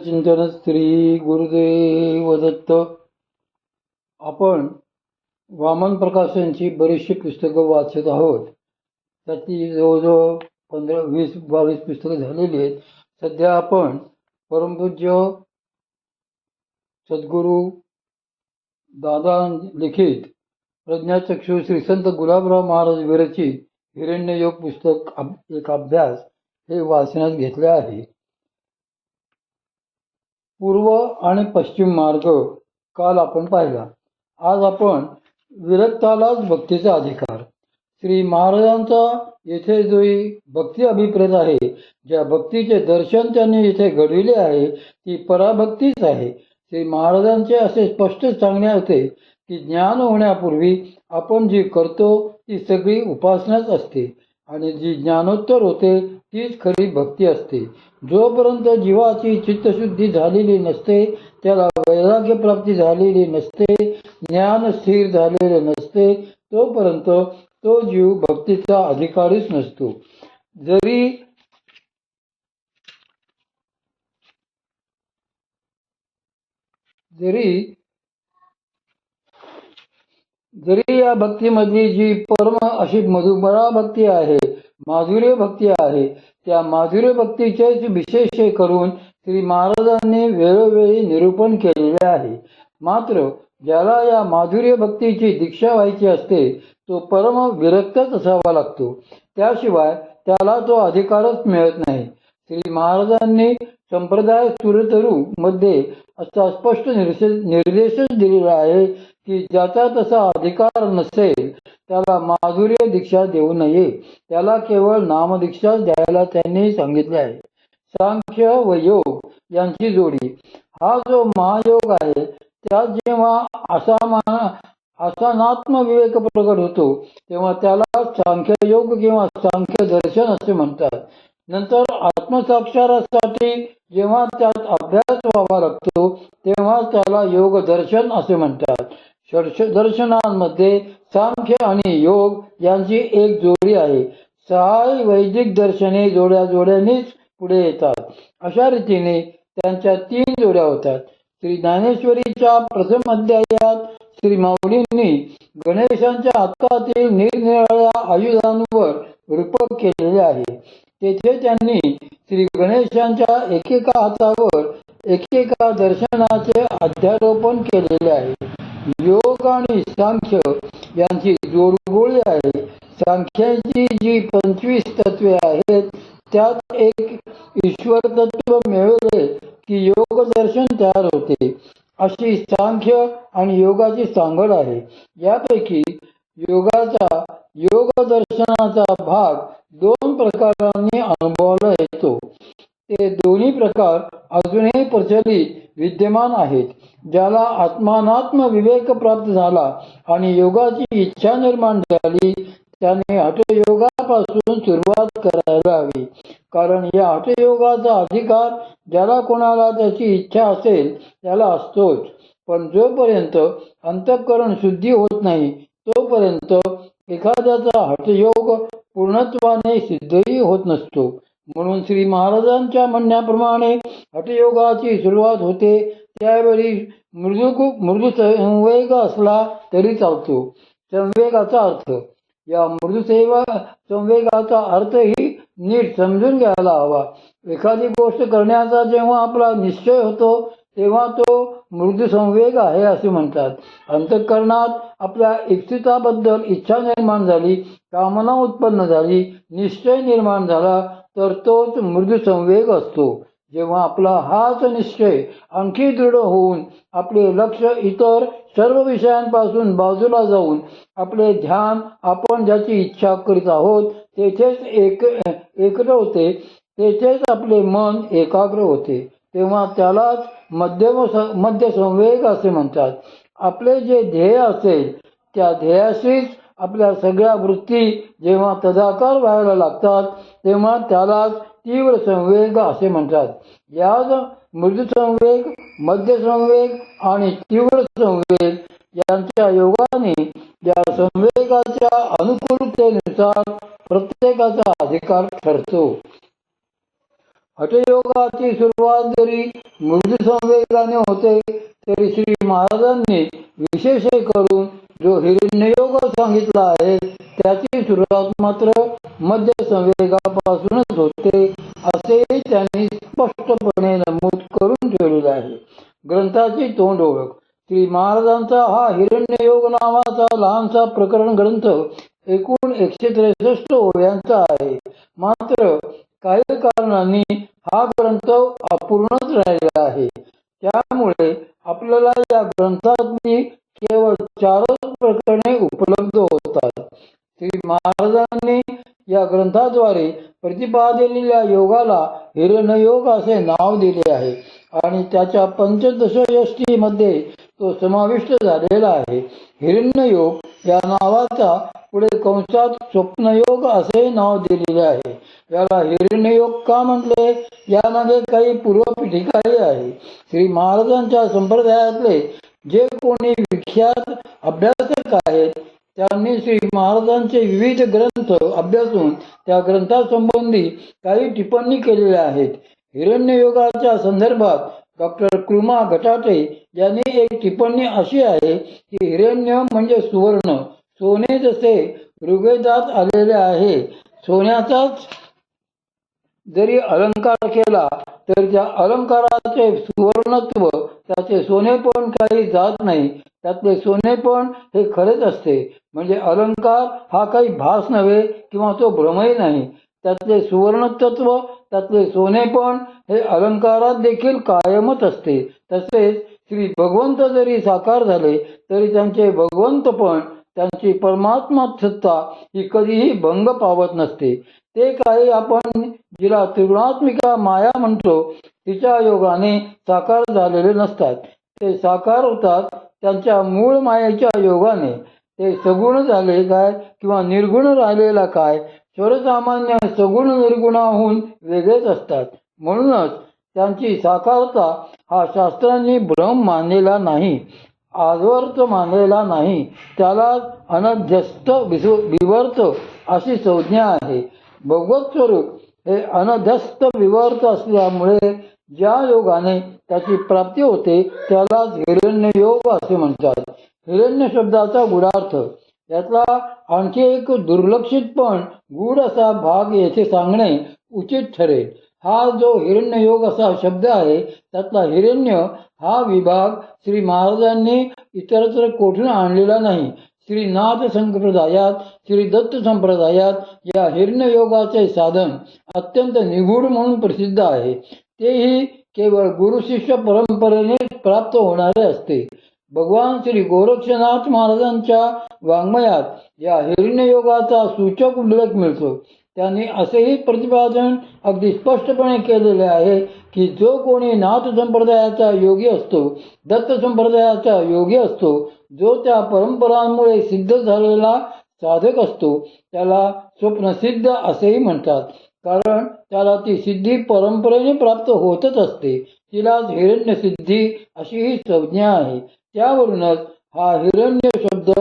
चिंतन श्री गुरुदेव दत्त. आपण वामन प्रकाश यांची बरीचशी पुस्तकं वाचत आहोत. त्याची जवळजवळ 15, 20, 22 पुस्तकं झालेली आहेत. सध्या आपण परमपूज्य सद्गुरू दादा लिखित प्रज्ञाचक्षु श्री संत गुलाबराव महाराज विरचित हिरण्ययोग पुस्तक एक अभ्यास हे वाचण्यात घेतले आहे. पूर्व आणि पश्चिम मार्ग काल आपण पाहिला. आज आपण विरक्तालाच भक्तीचा अधिकार. श्री महाराजांचा येथे जो भक्ती अभिप्रेत आहे, ज्या भक्तीचे दर्शन त्यांनी येथे घडविले आहे ती पराभक्तीच आहे. श्री महाराजांचे असे स्पष्ट सांगणे होते की ज्ञान होण्यापूर्वी आपण जी करतो ती सगळी उपासनाच असते आणि जी ज्ञानोत्तर होते तीच खरी भक्ती असते. जोपर्यंत जीवाची चित्तशुद्धी झालेली नसते, त्याला वैराग्य प्राप्ती झालेली नसते, ज्ञान स्थिर झालेले नसते, तोपर्यंत तो जीव भक्तीचा अधिकारीच नसतो. जरी या भक्तीमधली जी परम अशी मधुबरा भक्ती आहे, माधुर्य भक्ती आहे, त्या माधुर्य भक्तीचेच विशेष करून श्री महाराजांनी वेळोवेळी निरूपण केलेले आहे. मात्र ज्याला या माधुर्य भक्तीची दीक्षा व्हायची असते तो परम विरक्तच असावा लागतो. त्याशिवाय त्याला तो अधिकारच मिळत नाही. श्री महाराजांनी संप्रदाय सुरतरू मध्ये असा स्पष्ट निर्देशच दिलेला आहे की ज्याचा तसा अधिकार नसेल त्याला माधुर्य दीक्षा देऊ नये. त्याला केवळ नामदीक्षा द्यायला त्यांनी सांगितले आहे. सांख्य व योग यांची जोडी हा जो महायोग आहे, त्यात जेव्हा आसानात्म विवेक प्रकट होतो तेव्हा त्याला सांख्ययोग किंवा सांख्य दर्शन असे म्हणतात. नंतर आत्मसाक्षारासाठी जेव्हा त्यात अभ्यास व्हावा लागतो तेव्हा त्याला योग दर्शन असे म्हणतात. दर्शनांमध्ये सांख्य आणि योग यांची एक जोडी आहे. 6 वैदिक दर्शने जोड्यानेच पुढे येतात. अशा रीतीने त्यांच्या 3 जोड्या होतात. श्री ज्ञानेश्वरीच्या प्रथम अध्यायात श्री माऊलींनी गणेशांच्या हातातील निरनिराळ्या आयुधांवर रूपक केलेले आहे. तेथे त्यांनी श्री गणेशांच्या एकेका हातावर एकेका दर्शनाचे अध्यारोपण केलेले आहे. योग आणि सांख्य यांची जोडगोळी आहे. सांख्याची जी 25 तत्वे आहेत त्यात एक ईश्वर तत्व मिळवले की योग दर्शन तयार होते. अशी सांख्य आणि योगाची सांगड आहे. यापैकी योग दर्शनाचा भाग 2 प्रकारांनी अनुभवाला येतो. ते दोन्ही प्रकार अजूनही प्रचलित विद्यमान आहेत. ज्याला आत्मानात्म विवेक प्राप्त झाला आणि योगाची इच्छा निर्माण झाली त्याने हठयोगापासून सुरुवात करायला हवी. कारण या हठयोगाचा अधिकार ज्याला कोणाला त्याची इच्छा असेल त्याला असतोच. पण जोपर्यंत अंतःकरण शुद्धी होत नाही तोपर्यंत एखाद्याचा हठयोग पूर्णत्वाने सिद्धही होत नसतो. म्हणून श्री महाराजांच्या म्हणण्याप्रमाणे हठयोगाची सुरुवात होते त्यावेळी मृदू संवेग असला तरी चालतो. संवेगाचा अर्थ या मृदू संवेगाचा अर्थही नीट समजून घ्यायला हवा. एखादी गोष्ट करण्याचा जेव्हा आपला निश्चय होतो तेव्हा तो मृदू संवेग आहे असे म्हणतात. अंतःकरणात आपल्या इप्सिताबद्दल इच्छा निर्माण झाली, कामना उत्पन्न झाली, निश्चय निर्माण झाला तर तोच मृदू संवेग असतो. जेव्हा आपला हाच निश्चय आणखी दृढ होऊन आपले लक्ष इतर सर्व विषयांपासून बाजूला जाऊन आपले ध्यान आपण ज्याची इच्छा करीत आहोत तेथेच एकत्र होते, तेथेच आपले मन एकाग्र होते, तेव्हा त्यालाच मध्य संवेग असे म्हणतात. आपले जे ध्येय असेल त्या ध्येयाशीच आपल्या सगळ्या वृत्ती जेव्हा तदाकार व्हायला लागतात तेव्हा त्यालाच तीव्र संवेग असे म्हणतात. याच मृदू संवेग, मध्य संवेग आणि तीव्र संवेग यांच्या योगाने या संवेगाच्या अनुकूलतेनुसार प्रत्येकाचा अधिकार ठरतो. हठयोगाची सुरुवात जरी मृदू संवेगाने होते, तरी श्री महाराजांनी विशेष करून जो हिरण्ययोग सांगितला आहे त्याची सुरुवात मात्र मध्य संवेगापासूनच होते, असेही त्यांनी स्पष्टपणे नमूद करून ठेवलेले आहे. ग्रंथाची तोंड ओळख. श्री महाराजांचा हा हिरण्ययोग नावाचा लहानसा प्रकरण ग्रंथ एकूण 163 ओव्यांचा आहे. मात्र काही कारणांनी हा ग्रंथ अपूर्णच राहिला आहे. त्यामुळे आपल्याला या ग्रंथातली केवळ 4 प्रकरणे उपलब्ध होतात. श्री महाराजांनी या ग्रंथाद्वारे प्रतिपादिलेल्या योगाला हिरण्ययोग असे नाव दिले आहे आणि त्याच्या पंचदशयष्टीमध्ये तो समाविष्ट झालेला आहे. हिरण्ययोग या नावाचा पुढे कंसात स्वप्नयोग असे नाव दिलेले आहे. याला हिरण्ययोग का म्हटले, यामागे काही पूर्वपीठिकाही आहे. श्री महाराजांच्या संप्रदायातले जे कोणी विख्यात अभ्यासक आहेत त्यांनी श्री महाराजांचे विविध ग्रंथ अभ्यासून त्या ग्रंथासंबंधी काही टिप्पणी केलेल्या आहेत. हिरण्ययोगाच्या संदर्भात डॉक्टर कृमा घटाटे यांनी एक टिप्पणी अशी आहे की हिरण्य म्हणजे सुवर्ण, सोने जसे ऋग्वेदात आलेले आहे. सोन्याचाच जरी अलंकार केला तर त्या अलंकाराचे सुवर्णत्व, त्याचे सोनेपण काही जात नाही. त्यातले सोनेपण हे खरेच असते. म्हणजे अलंकार हा काही भास नव्हे किंवा तो भ्रमही नाही. त्यातले सुवर्णत्व, त्यातले सोनेपण हे अलंकारात देखील कायमच असते. तसेच श्री भगवंत जरी साकार झाले तरी त्यांचे भगवंतपण, त्यांची परमात्मा सत्ता ही कधीही भंग पावत नसते. ते काही आपण जिला त्रिगुणात्मिका माया म्हणतो तिच्या योगाने साकार झालेले नसतात. ते साकार होतात त्यांच्या मूळ मायेच्या योगाने. ते सगुण झाले काय किंवा निर्गुण राहिलेला काय, सर्वसामान्य सगुण निर्गुणाहून वेगळेच असतात. म्हणूनच त्यांची साकारता हा शास्त्रांनी भ्रम मानलेला नाही, आवर्त मानलेला नाही. त्याला अनध्यस्त विवर्त अशी संज्ञा आहे. भगवत स्वरूप हे अनध्यस्त विवर्त असल्यामुळे ज्या योगाने त्याची प्राप्ती होते त्यालाच हिरण्ययोग असे म्हणतात. हिरण्य शब्दाचा गूढार्थ. यातला आणखी एक दुर्लक्षित पण गूढ असा भाग येथे सांगणे उचित ठरेल. हा जो हिरण्ययोग असा शब्द आहे त्यातला हिरण्य हा विभाग श्री महाराजांनी इतरत्र कोठून आणलेला नाही. श्री नाथ संप्रदायात, श्री दत्त संप्रदायात या हिरण्ययोगाचे साधन अत्यंत निगूढ म्हणून प्रसिद्ध आहे. तेही केवळ गुरुशिष्य परंपरेने प्राप्त होणारे असते. भगवान श्री गोरक्षनाथ महाराजांच्या वाङ्मयात या हिरण्ययोगाचा सूचक उल्लेख मिळतो. त्यांनी असेही प्रतिपादन अगदी स्पष्टपणे केलेले आहे की जो कोणी नाथ संप्रदायाचा योगी असतो, दत्त संप्रदायाचा योगी असतो, जो त्या परंपरांमुळे सिद्ध झालेला साधक असतो त्याला स्वप्नसिद्ध असेही म्हणतात. कारण त्याला ती सिद्धी परंपरेने प्राप्त होतच असते. तिलाच हिरण्य सिद्धी अशी ही संज्ञा आहे. त्यावरूनच हा हिरण्य शब्द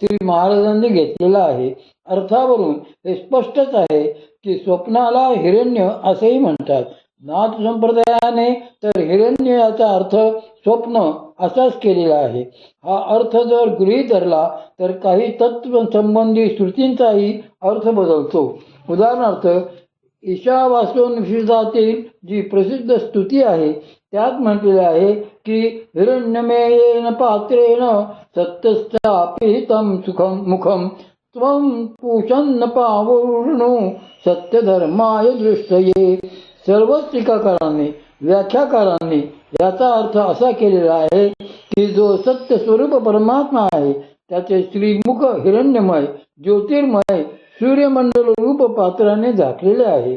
श्री महाराजांनी घेतलेला आहे. अर्थावरून हे स्पष्टच आहे की स्वप्नाला हिरण्य असेही म्हणतात. नाथ संप्रदायाने तर हिरण्य याचा अर्थ स्वप्न असाच केलेला आहे. हा अर्थ जर गृहीत धरला तर काही तत्व संबंधी श्रुतींचाही अर्थ बदलतो. उदाहरणार्थ ईशावास्योपनिषदातील जी प्रसिद्ध स्तुती आहे त्यात म्हटलेले आहे की हिरण्यमेयेन पात्रेण सत्यस्थापितं सुखं मुखं त्वं पूषन्न पावृणु सत्यधर्माय दृष्टये. सर्वच टीकाकारांनी, व्याख्याकारांनी याचा अर्थ असा केलेला आहे की जो सत्य स्वरूप परमात्मा आहे त्याचे श्रीमुख हिरण्यमय, ज्योतिर्मय, सूर्यमंडल रूप पात्राने झाकलेले आहे.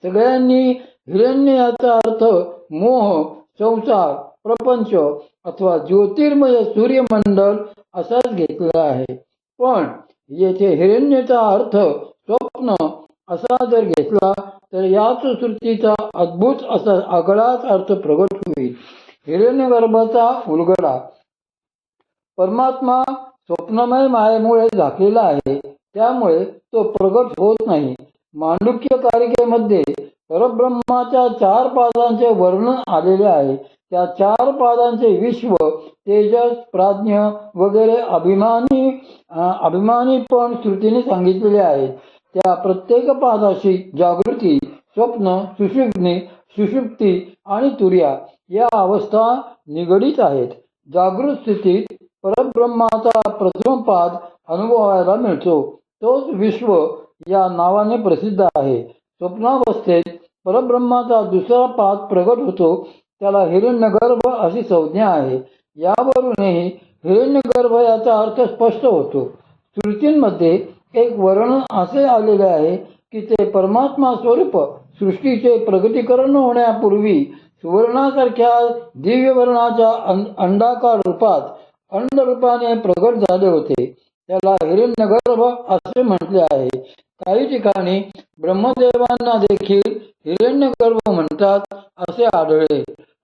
सगळ्यांनी हिरण्य याचा अर्थ मोह, संसार, प्रपंच अथवा ज्योतिर्मय सूर्यमंडल असाच घेतला आहे. पण येथे हिरण्यचा अर्थ स्वप्न असा जर घेतला तर याच श्रुतीचा अद्भुत असा आगळाच अर्थ प्रगट होईल. हिरण्यगर्भाचा उलगडा. परमात्मा स्वप्नमय मायेमुळे झाकलेला आहे, त्यामुळे तो प्रगट होत नाही. मांडुक्य कारिकेमध्ये परब्रह्माच्या 4 पादांचे वर्णन आलेले आहे. त्या 4 पादांचे विश्व, तेजस, प्राज्ञ वगैरे अभिमानी पण श्रुतीने सांगितलेले आहेत. त्या प्रत्येक पादाशी जागृती, स्वप्न, सुषुप्ती आणि तुर्या या अवस्था निगडीत आहेत. जागृत स्थितीत परब्रह्माचा प्रथम पाद अनुभवायला मिळतो. तोच विश्व या नावाने प्रसिद्ध आहे. स्वप्नावस्थेत परब्रह्माचा दुसरा पाद प्रगट होतो. त्याला हिरण्यगर्भ अशी संज्ञा आहे. यावरूनही हिरण्यगर्भ याचा अर्थ स्पष्ट होतो. श्रुतींमध्ये एक वर्णन असे आलेले आहे की ते परमात्मा स्वरूप सृष्टीचे प्रगटीकरण होण्यापूर्वी सुवर्णासारख्या दिव्य वर्णाच्या अंडाकार रूपात अंडरूपाने प्रगट झाले होते. त्याला हिरण्यगर्भ असे म्हटले आहे. काही ठिकाणी ब्रह्मदेवांना देखील हिरण्यगर्भ म्हणतात असे आढळले,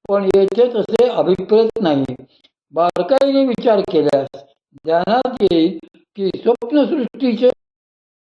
पण येथे तसे अभिप्रेत नाही. बारकाईने विचार केल्यास ध्यानात येईल की स्वप्नसृष्टीचे